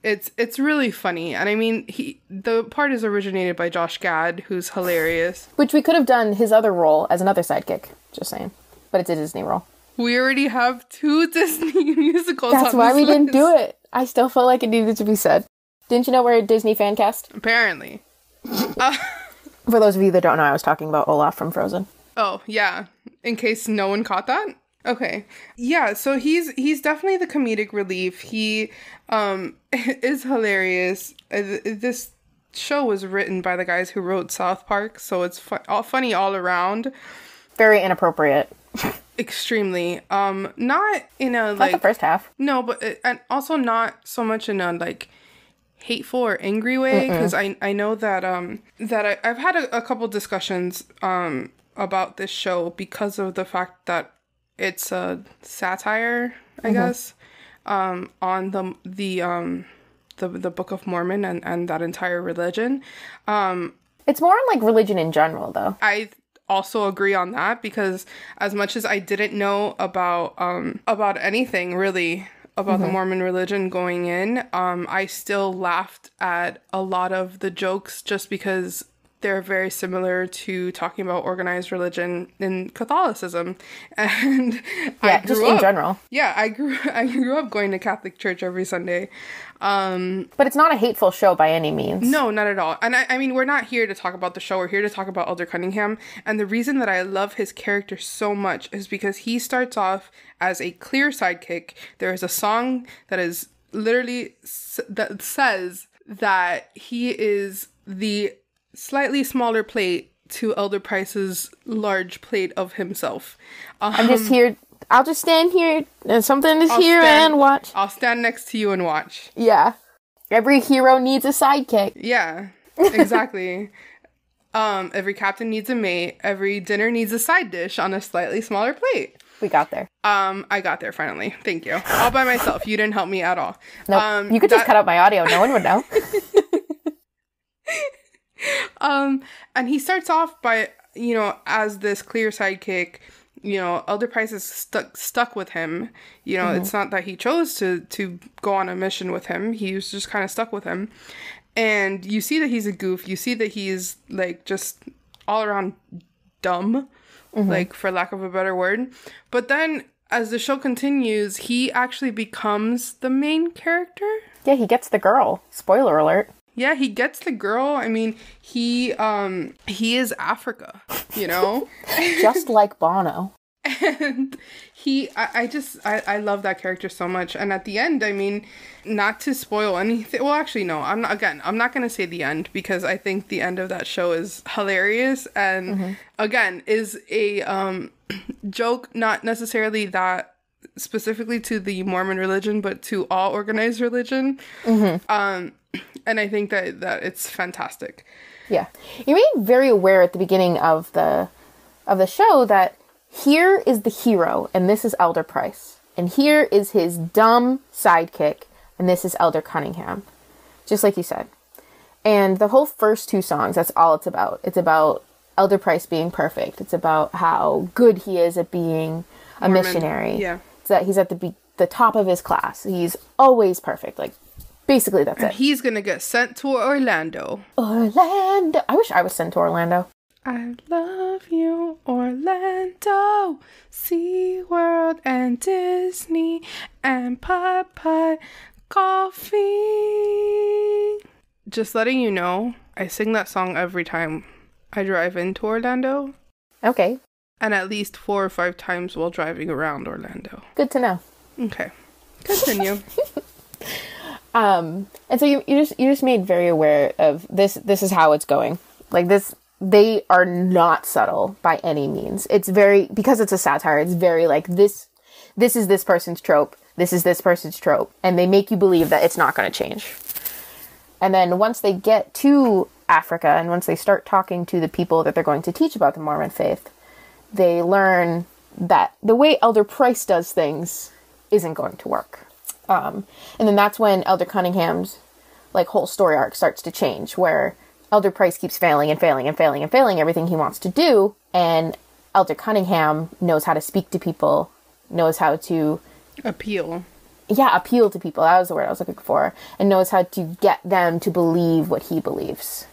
it's really funny. And I mean, the part is originated by Josh Gad, who's hilarious. Which we could have done his other role as another sidekick, just saying. But it's a Disney role. We already have 2 Disney musicals. That's why we didn't do it. I still felt like it needed to be said. Didn't you know we're a Disney fan cast? Apparently. For those of you that don't know, I was talking about Olaf from Frozen. Oh, yeah. In case no one caught that? Okay. Yeah, so he's definitely the comedic relief. He is hilarious. This show was written by the guys who wrote South Park, so it's funny all around. Very inappropriate. Extremely. Not in a, like... Not the first half. No, but... and also not so much in a, like, hateful or angry way, because I know that, I've had a couple discussions, about this show because of the fact that it's a satire, I guess, on the Book of Mormon and that entire religion. It's more on, like, religion in general, though. I also agree on that, because as much as I didn't know about anything really about the Mormon religion going in, I still laughed at a lot of the jokes just because they're very similar to talking about organized religion in Catholicism. And just in general. Yeah, I grew up going to Catholic church every Sunday. But it's not a hateful show by any means. No, not at all. And I mean, we're not here to talk about the show. We're here to talk about Elder Cunningham. And the reason that I love his character so much is because he starts off as a clear sidekick. There is a song that is literally that says that he is the slightly smaller plate to Elder Price's large plate of himself. I'm just here. I'll just stand here. Something is here and watch. I'll stand next to you and watch. Yeah. Every hero needs a sidekick. Yeah, exactly. Every captain needs a mate. Every dinner needs a side dish on a slightly smaller plate. We got there. I got there finally. Thank you. All by myself. You didn't help me at all. Nope. You could just cut out my audio. No one would know. And he starts off by, as this clear sidekick, Elder Price is stuck with him. It's not that he chose to go on a mission with him. He was just kind of stuck with him. And you see that he's a goof. You see that he's like just all around dumb, like for lack of a better word. But then as the show continues, he actually becomes the main character. Yeah, he gets the girl. Spoiler alert. Yeah, he gets the girl. I mean, he is Africa, Just like Bono. And I love that character so much. And at the end, I mean, not to spoil anything. Well, actually, no, I'm not going to say the end because I think the end of that show is hilarious. And again, is a joke, not necessarily that specifically to the Mormon religion, but to all organized religion. And I think that it's fantastic. Yeah. You made very aware at the beginning of the show that here is the hero, and this is Elder Price. And here is his dumb sidekick, and this is Elder Cunningham. Just like you said. And the whole first two songs, that's all it's about. It's about Elder Price being perfect. It's about how good he is at being a Mormon missionary. Yeah. It's that he's at the top of his class. He's always perfect. Like, basically, that's it. He's gonna get sent to Orlando. Orlando. I wish I was sent to Orlando. I love you, Orlando, SeaWorld and Disney and Putt Coffee. Just letting you know, I sing that song every time I drive into Orlando. Okay. And at least 4 or 5 times while driving around Orlando. Good to know. Okay. Continue. And so you just made very aware of this. This is how it's going. Like this, they are not subtle by any means. It's very, because it's a satire. It's very like this is this person's trope. This is this person's trope, and they make you believe that it's not going to change. And then once they get to Africa, and once they start talking to the people that they're going to teach about the Mormon faith, they learn that the way Elder Price does things isn't going to work. And then that's when Elder Cunningham's like whole story arc starts to change, where Elder Price keeps failing and failing and failing and failing everything he wants to do, and Elder Cunningham knows how to speak to people, knows how to appeal to people. That was the word I was looking for, and knows how to get them to believe what he believes.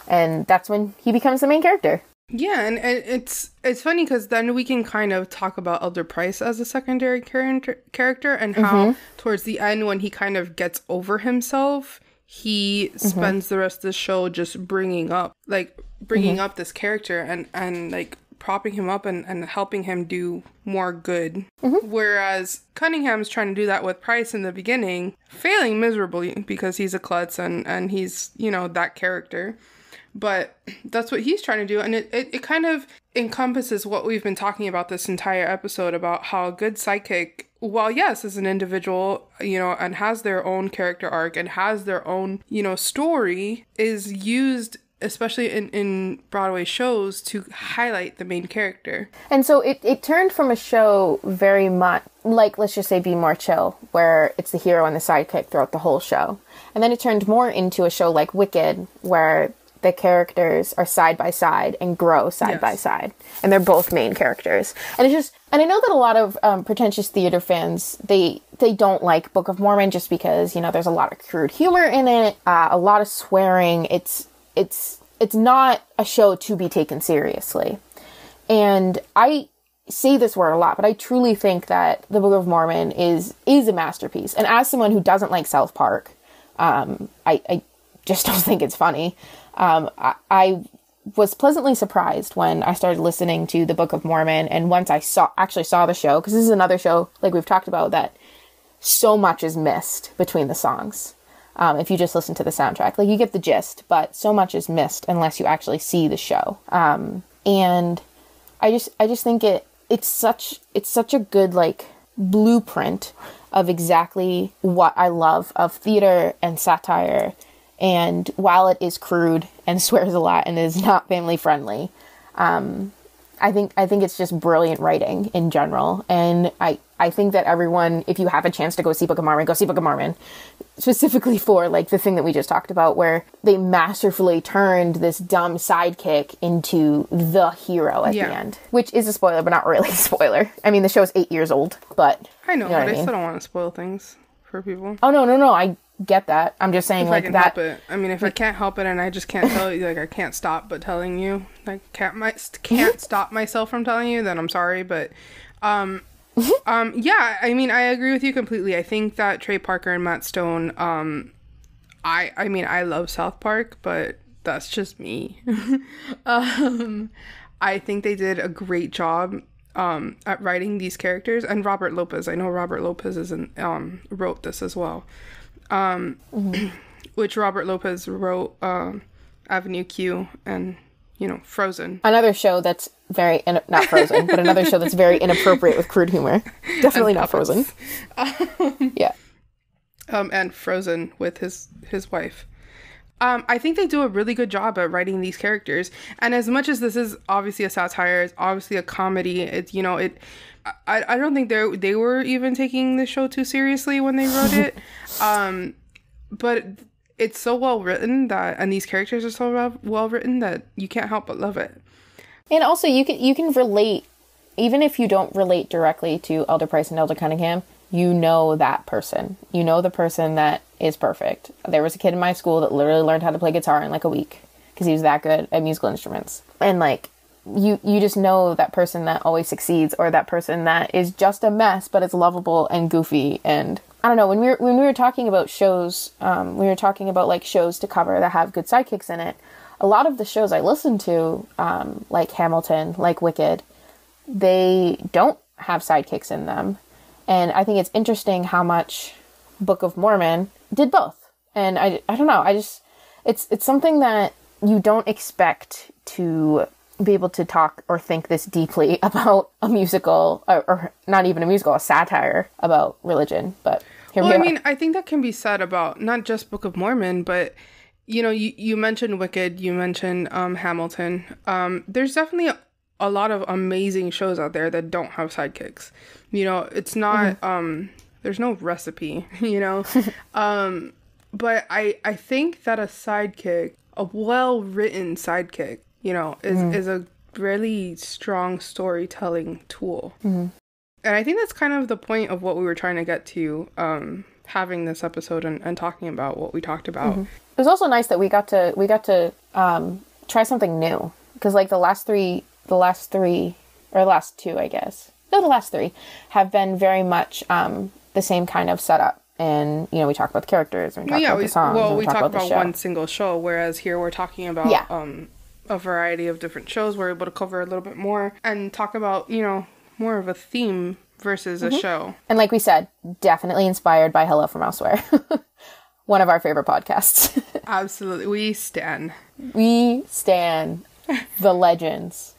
And that's when he becomes the main character. Yeah, and it's funny because then we can kind of talk about Elder Price as a secondary character and how towards the end, when he kind of gets over himself, he spends the rest of the show just bringing up this character and like propping him up and helping him do more good. Whereas Cunningham's trying to do that with Price in the beginning, failing miserably because he's a klutz and he's, that character. But that's what he's trying to do. And it kind of encompasses what we've been talking about this entire episode about how a good sidekick, while yes, is an individual, and has their own character arc and has their own, story, is used, especially in Broadway shows, to highlight the main character. And so it turned from a show very much like, let's just say, Be More Chill, where it's the hero and the sidekick throughout the whole show. And then it turned more into a show like Wicked, where the characters are side by side and grow side by side, and they're both main characters. And I know that a lot of pretentious theater fans, they don't like Book of Mormon just because there's a lot of crude humor in it, a lot of swearing. It's it's not a show to be taken seriously. And I say this word a lot, but I truly think that the Book of Mormon is a masterpiece. And as someone who doesn't like South Park, I just don't think it's funny. I was pleasantly surprised when I started listening to the Book of Mormon, and once I actually saw the show, because this is another show, like we've talked about, that so much is missed between the songs. If you just listen to the soundtrack, like you get the gist, but so much is missed unless you actually see the show. And I just think it's such a good, like, blueprint of exactly what I love of theater and satire. And while it is crude and swears a lot and is not family friendly, I think it's just brilliant writing in general. And I think that everyone, if you have a chance to go see Book of Mormon, go see Book of Mormon, specifically for, like, the thing that we just talked about, where they masterfully turned this dumb sidekick into the hero at the end, which is a spoiler, but not really a spoiler. I mean, the show's 8 years old, but I know, but I still don't want to spoil things for people. Oh, no, I get that. I'm just saying, if like, I can that. Help it. I mean, if I can't help it and I just can't tell you, like, I can't stop but telling you, like, can't stop myself from telling you, then I'm sorry, but, yeah, I mean, I agree with you completely. I think that Trey Parker and Matt Stone, I mean, I love South Park, but that's just me. I think they did a great job at writing these characters, and Robert Lopez. I know Robert Lopez wrote this as well. Which Robert Lopez wrote Avenue Q and, you know, Frozen. Another show that's very, not Frozen, but another show that's very inappropriate with crude humor. Definitely not Frozen. Yeah. And Frozen with his wife. I think they do a really good job at writing these characters. And as much as this is obviously a satire, it's obviously a comedy, it's, you know, I don't think they were even taking the show too seriously when they wrote it. But it's so well written and these characters are so well written that you can't help but love it. And also you can relate, even if you don't relate directly to Elder Price and Elder Cunningham, you know that person. You know the person that is perfect. There was a kid in my school that literally learned how to play guitar in like a week because he was that good at musical instruments. And like, you just know that person that always succeeds, or that person that is just a mess but it's lovable and goofy. And I don't know, when we were talking about shows, we were talking about like shows to cover that have good sidekicks in it. A lot of the shows I listen to, like Hamilton, like Wicked, they don't have sidekicks in them. And I think it's interesting how much Book of Mormon did both. And I don't know, it's something that you don't expect to be able to talk or think this deeply about a musical, or not even a musical, a satire about religion. But here we are. I mean, I think that can be said about not just Book of Mormon, but, you know, you mentioned Wicked, you mentioned Hamilton. There's definitely a lot of amazing shows out there that don't have sidekicks. You know, it's not, there's no recipe, you know. But I think that a sidekick, a well-written sidekick, you know, is a really strong storytelling tool. And I think that's kind of the point of what we were trying to get to, having this episode and talking about what we talked about. It was also nice that we got to try something new, because like the last three, or last two, I guess. No, the last three have been very much the same kind of setup. And, you know, we talk about the characters and we talk about the songs. Well, we talk about one single show, whereas here we're talking about a variety of different shows. We're able to cover a little bit more and talk about, you know, more of a theme versus a show. And like we said, definitely inspired by Hello from Elsewhere. One of our favorite podcasts. Absolutely. We stan the legends.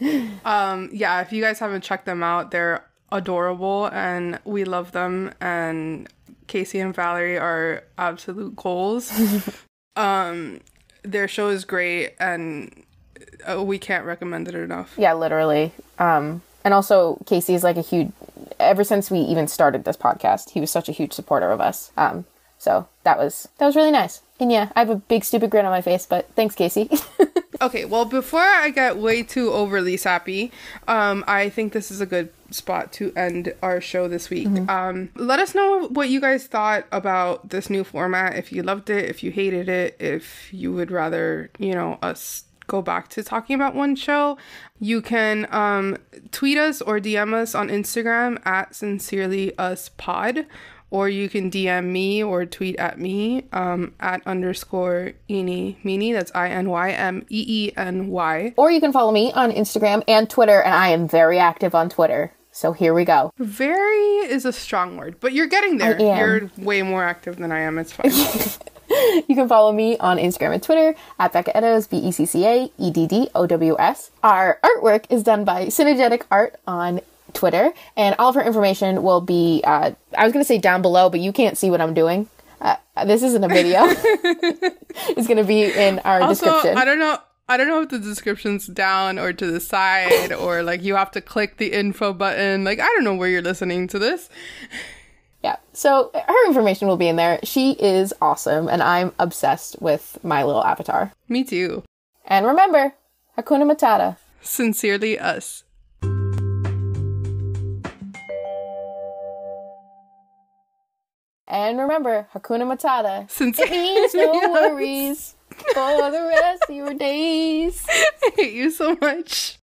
Yeah, if you guys haven't checked them out, they're adorable and we love them, and Casey and Valerie are absolute goals. Their show is great, and we can't recommend it enough. Yeah, literally. And also Casey is like a huge, ever since we even started this podcast, he was such a huge supporter of us. So that was really nice. And yeah, I have a big stupid grin on my face, but thanks, Casey. Okay, well, before I get way too overly sappy, I think this is a good spot to end our show this week. Let us know what you guys thought about this new format. If you loved it, if you hated it, if you would rather, us go back to talking about one show. You can tweet us or DM us on Instagram at sincerelyuspod, or you can DM me or tweet at me at _Eeny That's INYMEENY. Or you can follow me on Instagram and Twitter, and I am very active on Twitter. So here we go. Very is a strong word, but you're getting there. You're way more active than I am. It's fine. You can follow me on Instagram and Twitter at Becca Eddows, BECCAEDDOWS. Our artwork is done by Synergetic Art on Twitter, and all of her information will be, I was going to say down below, but you can't see what I'm doing. This isn't a video. It's going to be in our description. I don't know if the description's down or to the side, or like you have to click the info button. Like, I don't know where you're listening to this. Yeah, so her information will be in there. She is awesome, and I'm obsessed with my little avatar. Me too. And remember, Hakuna Matata. Sincerely us. And remember, Hakuna Matata. It means no worries for the rest of your days. I hate you so much.